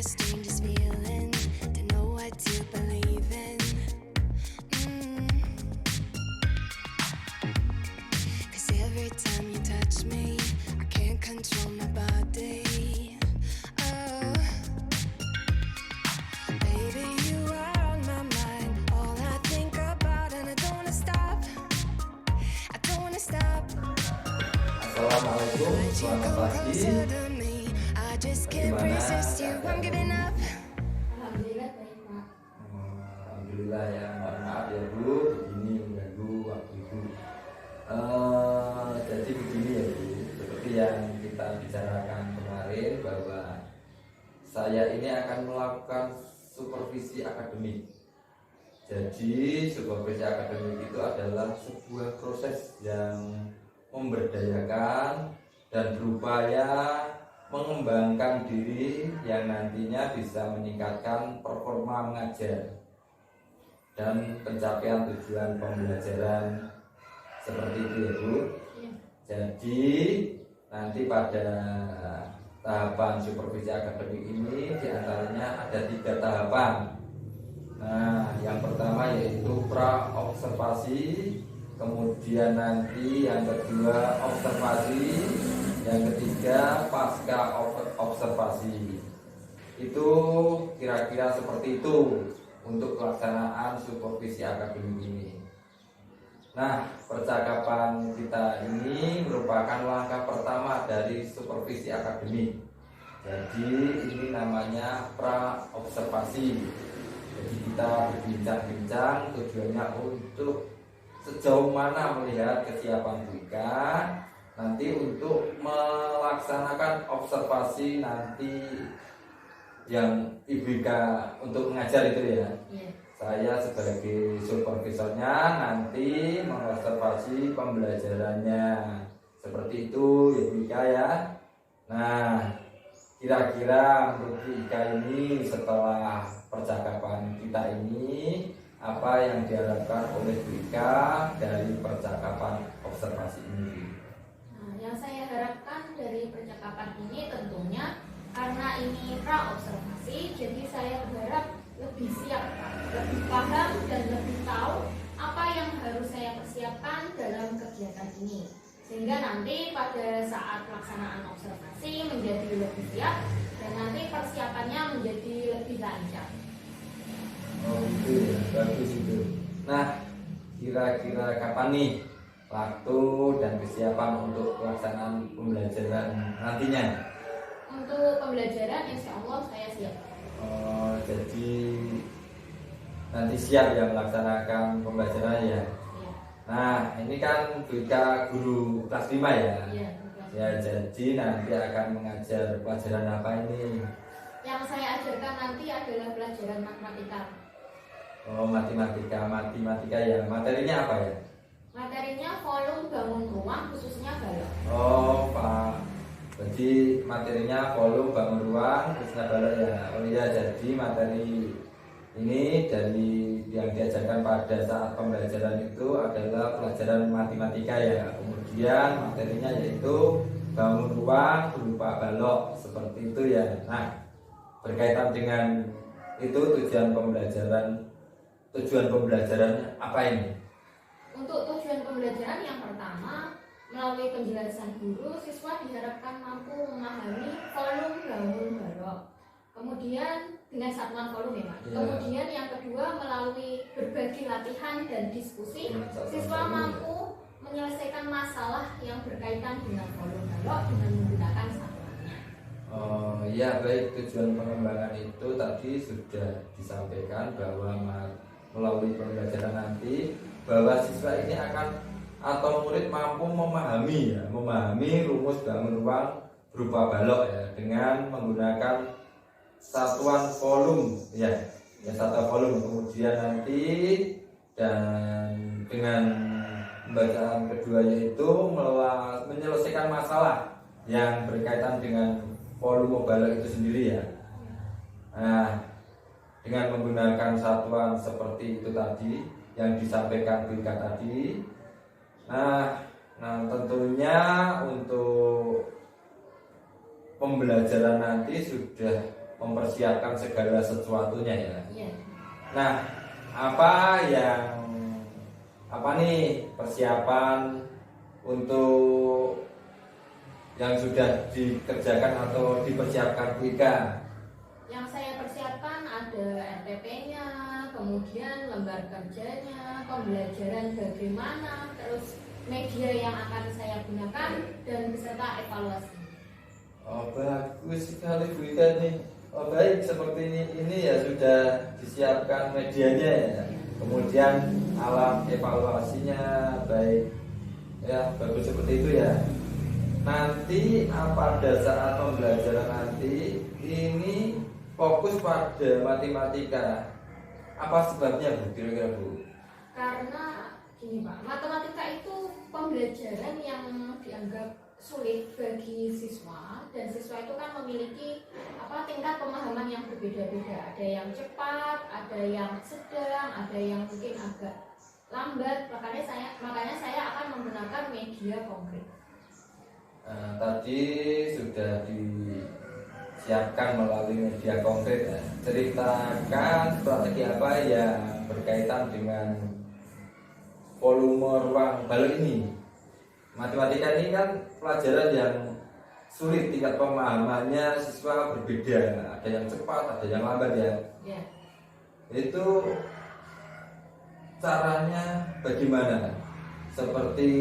strangest feeling to know what to believe in. Cause every time you touch me, I can't control my body. Oh, baby, you are on my mind. All I think about, and I don't wanna stop. I don't wanna stop. Assalamualaikum, selamat pagi. I just can't resist you. I'm giving up. Alhamdulillah baik, Mak. Alhamdulillah ya, mohon maaf ya Bu, begini mengganggu waktu Ibu. Jadi begini ya Bu, seperti yang kita bicarakan kemarin bahwa saya ini akan melakukan supervisi akademik. Jadi supervisi akademik itu adalah sebuah proses yang memberdayakan dan berupaya mengembangkan diri yang nantinya bisa meningkatkan performa mengajar dan pencapaian tujuan pembelajaran seperti itu ya Bu. Jadi nanti pada tahapan supervisi akademik ini diantaranya ada 3 tahapan. Nah, yang pertama yaitu pra-observasi, kemudian nanti yang kedua observasi, yang ketiga pasca observasi. Itu kira-kira seperti itu untuk pelaksanaan supervisi akademik ini. Nah, percakapan kita ini merupakan langkah pertama dari supervisi akademik. Jadi ini namanya pra-observasi. Jadi kita berbincang-bincang tujuannya untuk sejauh mana melihat kesiapan Bu Ika nanti untuk melaksanakan observasi nanti yang Ibu Ika untuk mengajar itu ya. Saya sebagai supervisornya nanti mengobservasi pembelajarannya seperti itu Ibu Ika ya. Nah, kira-kira untuk Bu Ika ini setelah percakapan kita ini apa yang diharapkan oleh Bu Ika dari percakapan observasi ini? Nah, yang saya harapkan dari percakapan ini tentunya karena ini pra-observasi, jadi saya berharap lebih siap, lebih paham dan lebih tahu apa yang harus saya persiapkan dalam kegiatan ini, sehingga nanti pada saat pelaksanaan observasi menjadi lebih siap dan nanti persiapannya menjadi lebih lancar. Oh itu ya, bagus itu. Nah, kira-kira kapan nih waktu dan kesiapan untuk pelaksanaan pembelajaran nantinya? Untuk pembelajaran insya Allah saya siap. Oh, jadi nanti siap ya melaksanakan pembelajaran ya? Iya. Nah, ini kan Bu Ika guru kelas 5 ya? Iya. Ya, jadi nanti akan mengajar pelajaran apa ini? Yang saya ajarkan nanti adalah pelajaran matematika. Oh, matematika ya. Materinya apa ya? Materinya volume bangun ruang khususnya balok. Oh, Pak. Jadi materinya volume bangun ruang khususnya balok ya. Oh iya, jadi materi ini dari yang diajarkan pada saat pembelajaran itu adalah pelajaran matematika ya. Kemudian materinya yaitu bangun ruang berupa balok seperti itu ya. Nah, berkaitan dengan itu tujuan pembelajarannya apa ini? Untuk tujuan pembelajaran yang pertama, melalui penjelasan guru, siswa diharapkan mampu memahami volume bangun balok. Kemudian dengan satuan volume ya, Pak. Iya. Kemudian yang kedua, melalui berbagai latihan dan diskusi, siswa mampu menyelesaikan masalah yang berkaitan dengan volume balok dengan menggunakan satuannya. Oh iya, baik. Tujuan pengembangan itu tadi sudah disampaikan bahwa melalui pembelajaran nanti bahwa siswa ini akan atau murid mampu memahami rumus bangun ruang berupa balok ya dengan menggunakan satuan volume ya satuan volume. Kemudian nanti dan dengan pembacaan kedua yaitu menyelesaikan masalah yang berkaitan dengan volume balok itu sendiri ya. Nah, dengan menggunakan satuan seperti itu tadi yang disampaikan Bu Ika tadi. Nah, tentunya untuk pembelajaran nanti sudah mempersiapkan segala sesuatunya ya. Iya. Nah, apa nih persiapan untuk yang sudah dikerjakan atau dipersiapkan Bu Ika? Yang saya persiapkan ada RTP-nya, kemudian lembar kerjanya, pembelajaran bagaimana, terus media yang akan saya gunakan, dan beserta evaluasi. Oh, bagus sekali Bu Ika nih. Oh, baik, seperti ini ya sudah disiapkan medianya ya. Kemudian alat evaluasinya baik. Ya, bagus seperti itu ya. Nanti pada saat pembelajaran nanti ini fokus pada matematika. Apa sebabnya Bu kira-kira Bu? Karena gini Pak, matematika itu pembelajaran yang dianggap sulit bagi siswa, dan siswa itu kan memiliki tingkat pemahaman yang berbeda-beda. Ada yang cepat, ada yang sedang, ada yang mungkin agak lambat. Makanya saya akan menggunakan media konkret. Tadi sudah disiapkan melalui media konkret ya. Ceritakan strategi apa yang berkaitan dengan volume ruang balik ini. Matematika ini kan pelajaran yang sulit, tingkat pemahamannya siswa berbeda. Ada yang cepat, ada yang lambat ya. Ya. Itu caranya bagaimana? Seperti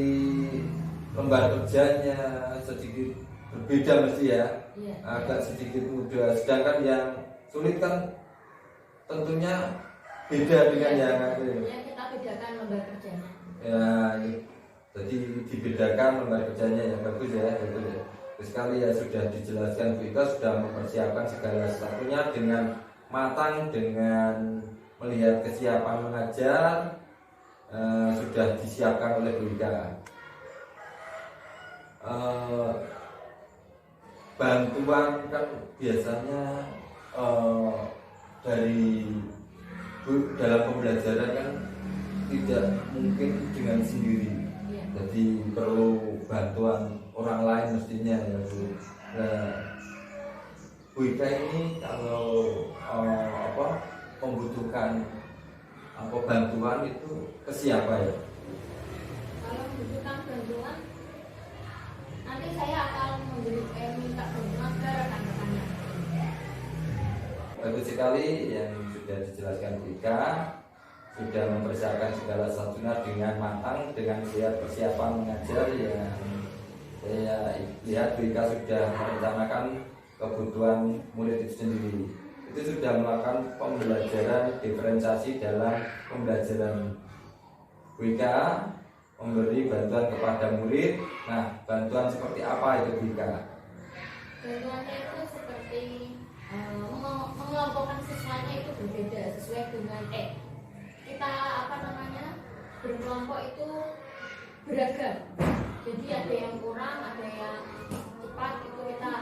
lembar kerjanya sedikit berbeda mesti ya. Ya. Agak sedikit mudah. Sedangkan yang sulit kan tentunya beda dengan yang lain. Ya, kita bedakan lembar kerjanya. Ya, jadi dibedakan lembar kerjanya ya, bagus ya, bagus ya. Terus sekali ya sudah dijelaskan Bu Ika sudah mempersiapkan segala sesuatunya dengan matang, dengan melihat kesiapan mengajar, sudah disiapkan oleh Bu Ika. Bantuan kan biasanya dari dalam pembelajaran kan tidak mungkin dengan sendiri. Ya. Jadi perlu bantuan orang lain mestinya ya Bu. Nah, Bu Ika ini kalau membutuhkan bantuan itu ke siapa ya? Kalau membutuhkan bantuan, nanti saya akan minta bantuan ke rekan-rekannya. Bagus sekali yang sudah dijelaskan Bu Ika, sudah mempersiapkan segala sesuatunya dengan matang, dengan lihat persiapan mengajar yang saya lihat Bu Ika sudah merencanakan kebutuhan murid itu sendiri. Itu sudah melakukan pembelajaran diferensiasi dalam pembelajaran. Bu Ika memberi bantuan kepada murid. Nah, bantuan seperti apa itu Bu Ika? Bantuannya itu seperti mengelompokkan siswanya itu berbeda sesuai dengan kita berkelompok itu beragam. Jadi ada yang kurang, ada yang cepat, itu kita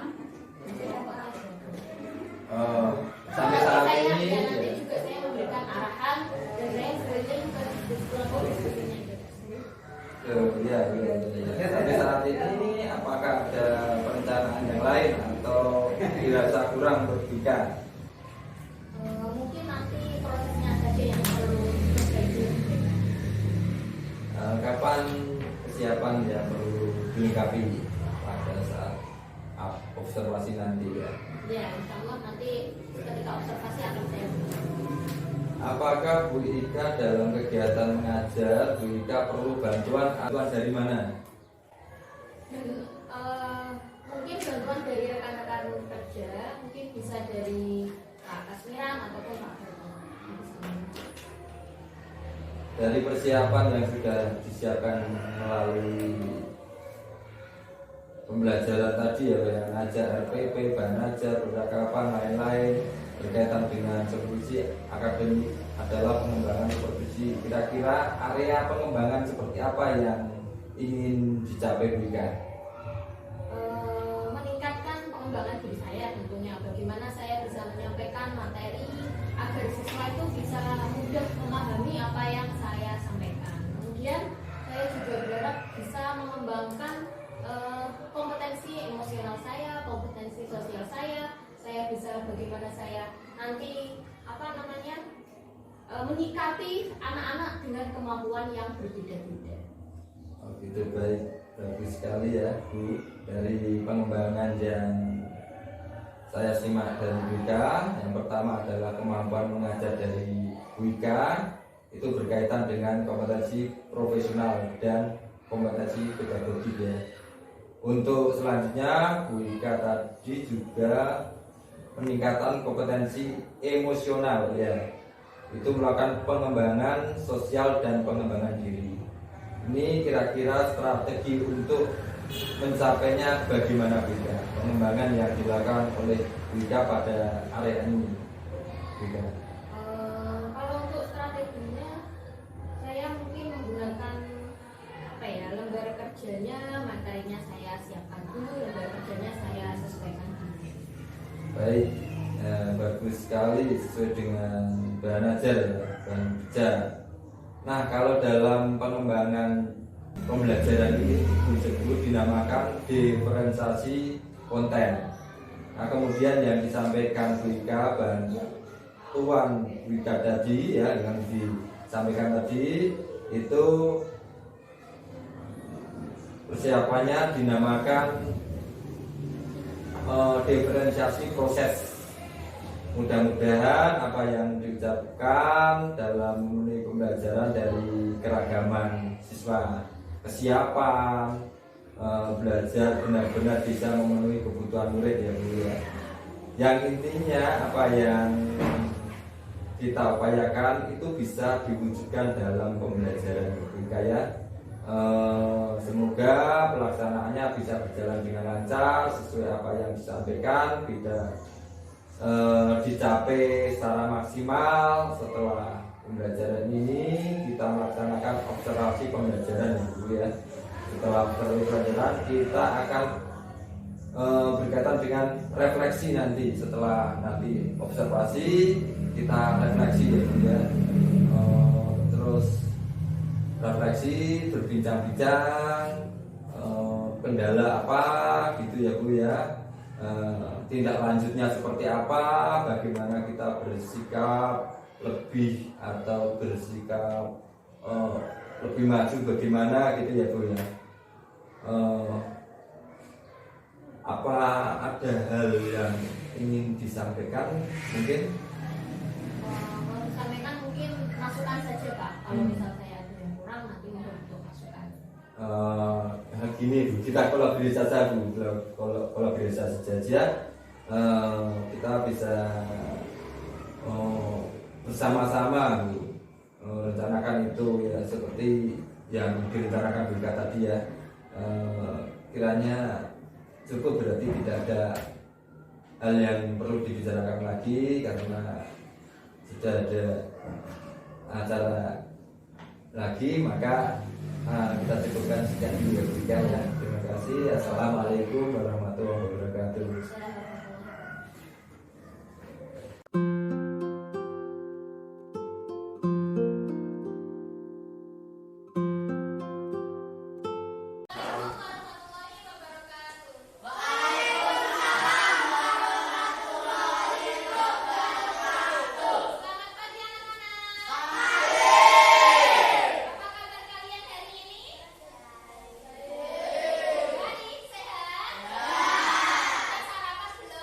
sampai saat ini nanti juga saya memberikan arahan dan saya keliling ke kelompok diskusinya ya. Sampai saat ini apakah ada perencanaan yang lain atau dirasa kurang berbeda? Mungkin nanti prosesnya saja yang perlu diperbaiki. Kapan kesiapan yang perlu dilengkapi pada saat observasi nanti ya? Ya, insya Allah nanti ketika observasi akan saya. Apakah Bu Ika dalam kegiatan mengajar, Bu Ika perlu bantuan dari mana? Mungkin bantuan dari rekan-rekan kerja, mungkin bisa dari Pak Kasmiran ataupun Pak Berto. Dari persiapan yang sudah disiapkan melalui pembelajaran tadi ya, yang ngajar RPP, bahan ajar, percakapan, lain-lain berkaitan dengan supervisi akademik adalah pengembangan supervisi. Kira-kira area pengembangan seperti apa yang ingin dicapai Bu Ika? Meningkatkan pengembangan diri saya tentunya. Bagaimana saya bisa menyampaikan materi agar siswa itu bisa mudah memahami apa yang saya sampaikan. Kemudian saya juga berharap bisa mengembangkan kompetensi emosional saya, kompetensi sosial saya bisa bagaimana saya menyikapi anak-anak dengan kemampuan yang berbeda-beda. Oh gitu, baik, bagus sekali ya Bu. Dari pengembangan yang saya simak dari Bu Ika, yang pertama adalah kemampuan mengajar dari Bu Ika, itu berkaitan dengan kompetensi profesional dan kompetensi pedagogik ya. Untuk selanjutnya Bu Ika tadi juga peningkatan kompetensi emosional ya, itu melakukan pengembangan sosial dan pengembangan diri. Ini kira-kira strategi untuk mencapainya bagaimana Bu Ika? Pengembangan yang dilakukan oleh Bu Ika pada area ini Bu Ika. Kalau untuk strateginya, saya mungkin menggunakan lembar kerjanya, materinya saya siapkan dulu, lembar kerjanya saya sesuaikan dulu. Baik, bagus sekali sesuai dengan bahan ajar ya, bahan belajar. Nah, kalau dalam pengembangan pembelajaran ini disebut dinamakan diferensiasi konten. Nah, kemudian yang disampaikan Bu Ika, bantuan Bu Ika tadi ya, yang disampaikan tadi itu persiapannya dinamakan diferensiasi proses. Mudah-mudahan apa yang diucapkan dalam memenuhi pembelajaran dari keragaman siswa, kesiapan belajar benar-benar bisa memenuhi kebutuhan murid ya Bu ya. Yang intinya apa yang kita upayakan itu bisa diwujudkan dalam pembelajaran Bu Ika ya. Semoga pelaksanaannya bisa berjalan dengan lancar sesuai apa yang disampaikan, tidak dicapai secara maksimal. Setelah pembelajaran ini kita melaksanakan observasi pembelajaran ya Bu ya. Setelah pembelajaran kita akan berkaitan dengan refleksi nanti. Setelah nanti observasi kita refleksi ya Bu ya. Terus refleksi, berbincang-bincang, kendala apa gitu ya Bu ya, tindak lanjutnya seperti apa, bagaimana kita bersikap lebih atau bersikap lebih maju bagaimana gitu ya Bu ya. Apa ada hal yang ingin disampaikan mungkin? Kalau disampaikan mungkin masukan saja Pak. Kalau misal saya ada yang kurang nanti mohon untuk masukan. Gini Bu, kita kolaborasi saja Bu, kolaborasi saja. Kita bisa bersama-sama Bu rencanakan itu ya, seperti yang direncanakan Bu Ika tadi ya. Kiranya cukup, berarti tidak ada hal yang perlu dibicarakan lagi karena sudah ada acara lagi, maka kita cukupkan sekian dulu ya Bu Ika ya. Terima kasih. Assalamualaikum warahmatullahi wabarakatuh. Sarapan belum?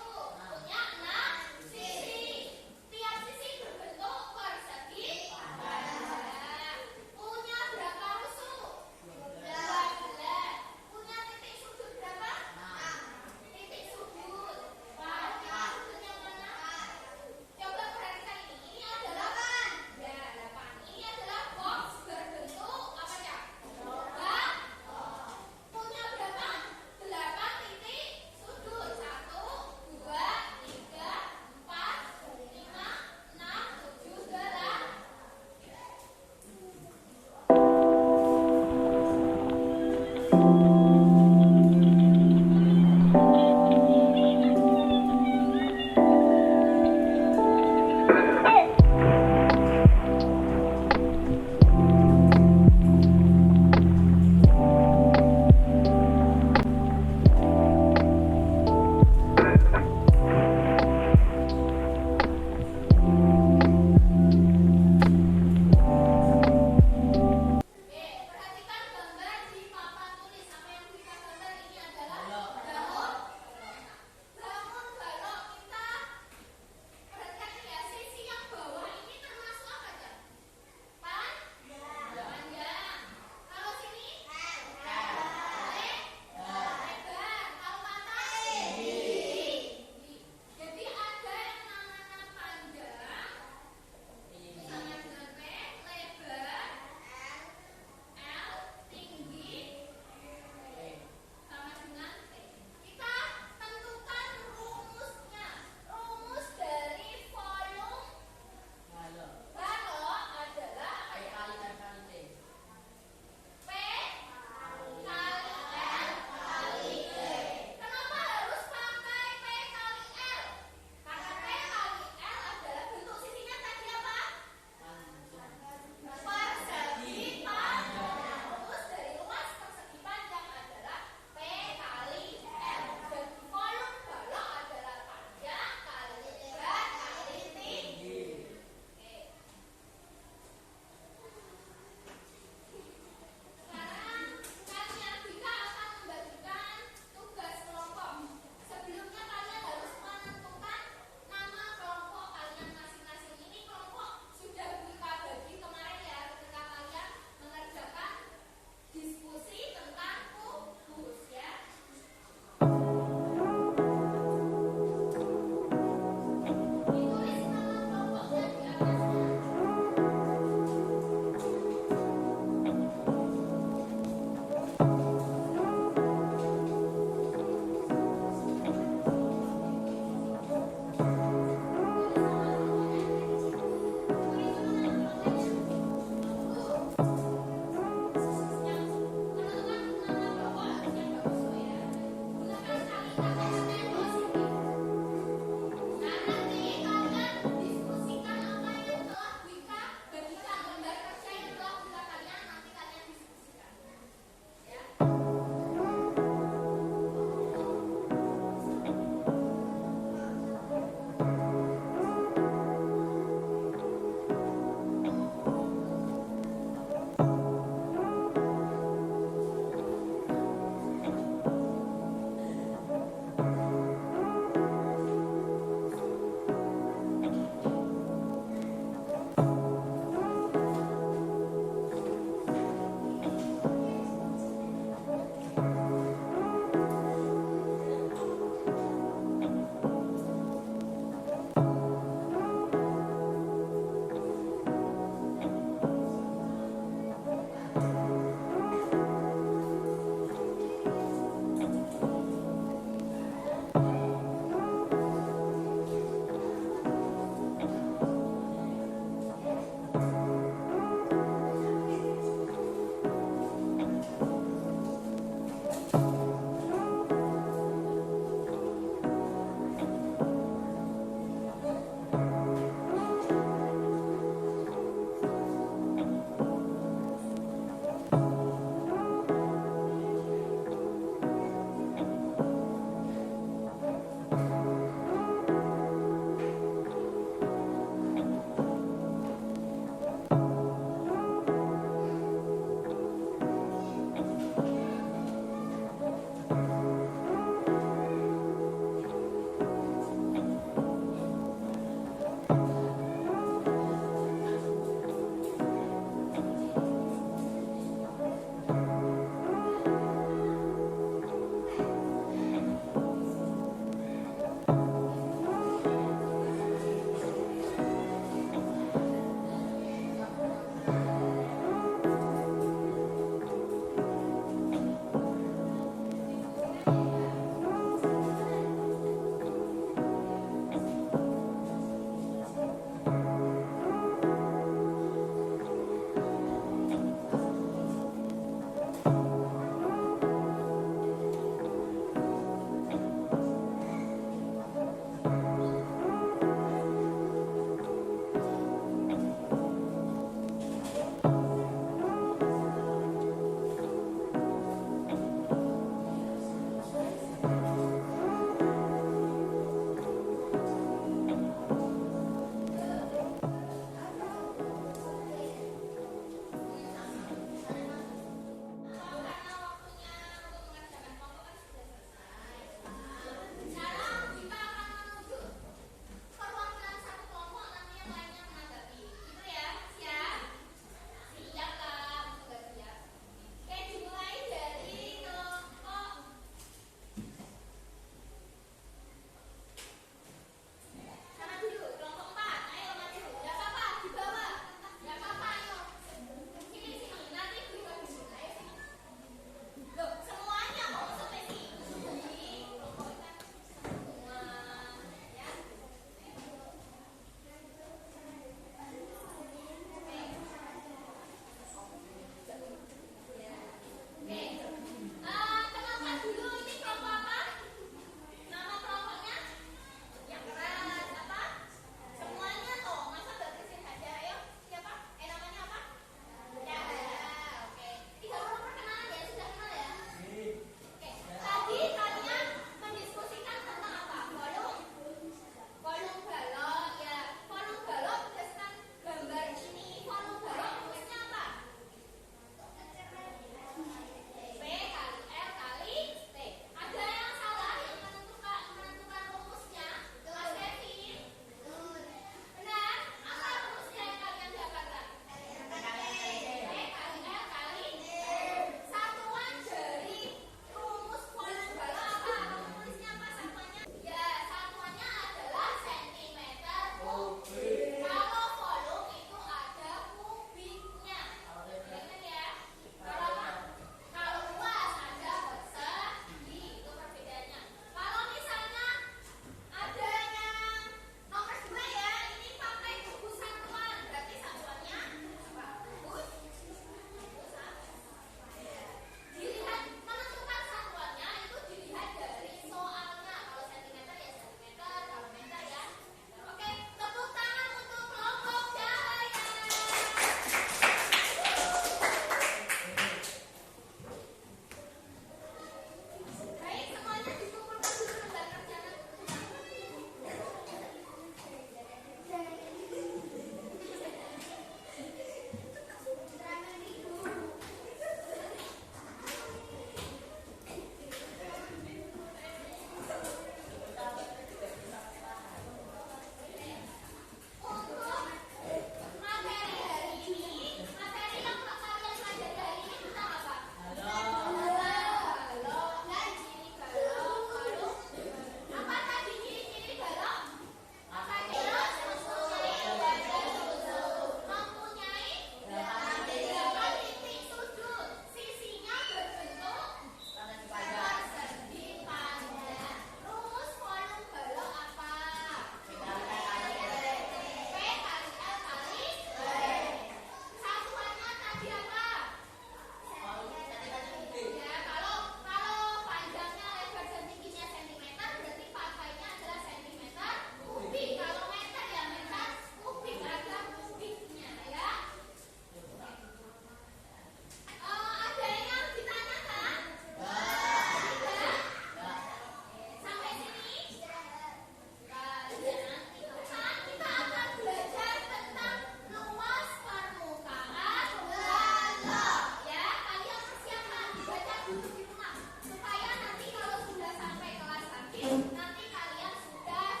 supaya nanti kalau sudah sampai kelas akhir nanti kalian sudah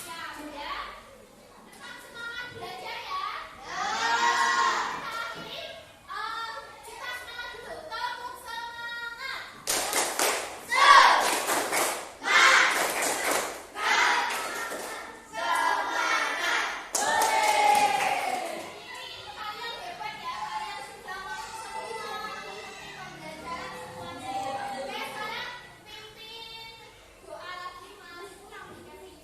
siap ya. Tetap semangat belajar ya. Saat ini kita semangat dulu. Tepuk semangat. Kalian hebat ya, kalian sudah mau semua mengikuti pembelajaran semuanya ya. Oke, sekarang pimpin doa lagi Mas. Kurang dikasih.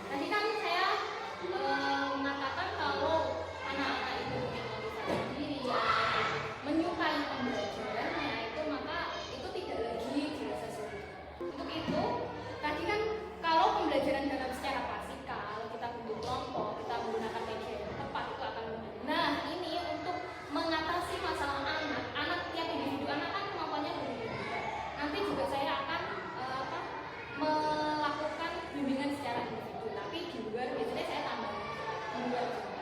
Tadi kan saya mengatakan kalau anak-anak itu punya motivasi diri, menyukai pembelajarannya itu, maka itu tidak lagi dirasa sulit. Untuk itu, tadi kan kalau pembelajaran dalam secara klasikal, kita bentuk kelompok, kita menggunakan media yang tepat itu akan mudah. Nah, ini untuk mengatasi masalah anak tiap individu anak kan kemampuannya berbeda. Nanti juga saya akan melakukan bimbingan secara individu, tapi di luar biasanya saya tambah di luar juga.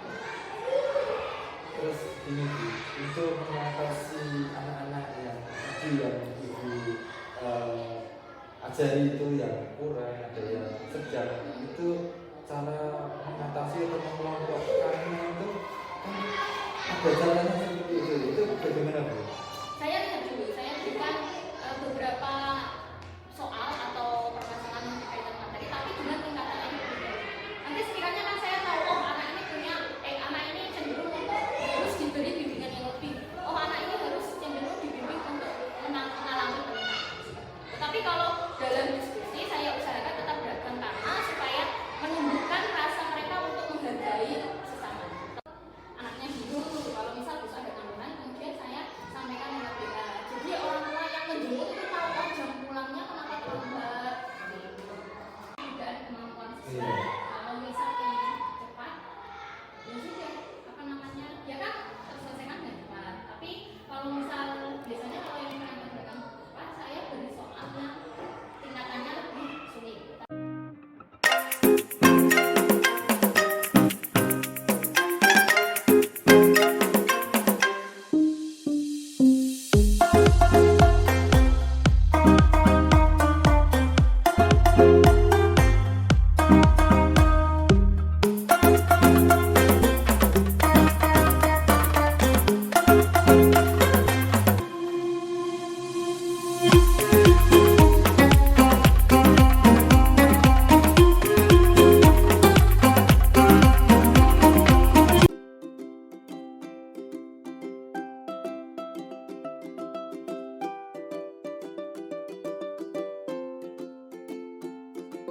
Terus ini Bu, untuk mengatasi anak-anak yang tadi yang Ibu ajari itu yang kurang, ada yang sedang, itu cara mengatasi atau mengelompokkannya itu kan ada caranya seperti itu bagaimana Bu? Saya lihat dulu, saya berikan beberapa soal atau permasalahan yang berkaitan materi, tapi dengan tingkatan yang berbeda. Nanti sekiranya kan saya tahu, oh anak ini cenderung untuk harus diberi bimbingan yang lebih. Oh anak ini harus cenderung dibimbing untuk mengalami penilaian. Tetapi kalau dalam diskusi saya usahakan tetap beragam karena supaya menumbuhkan rasa mereka untuk menghargai sesama. Anaknya bingung kalau misal bisa ada tambahan, kemudian saya sampaikan lewat WA. Jadi orang tua yang menjemput itu tahu oh jam pulangnya kenapa terlambat. Tidak ada kemampuan siswa.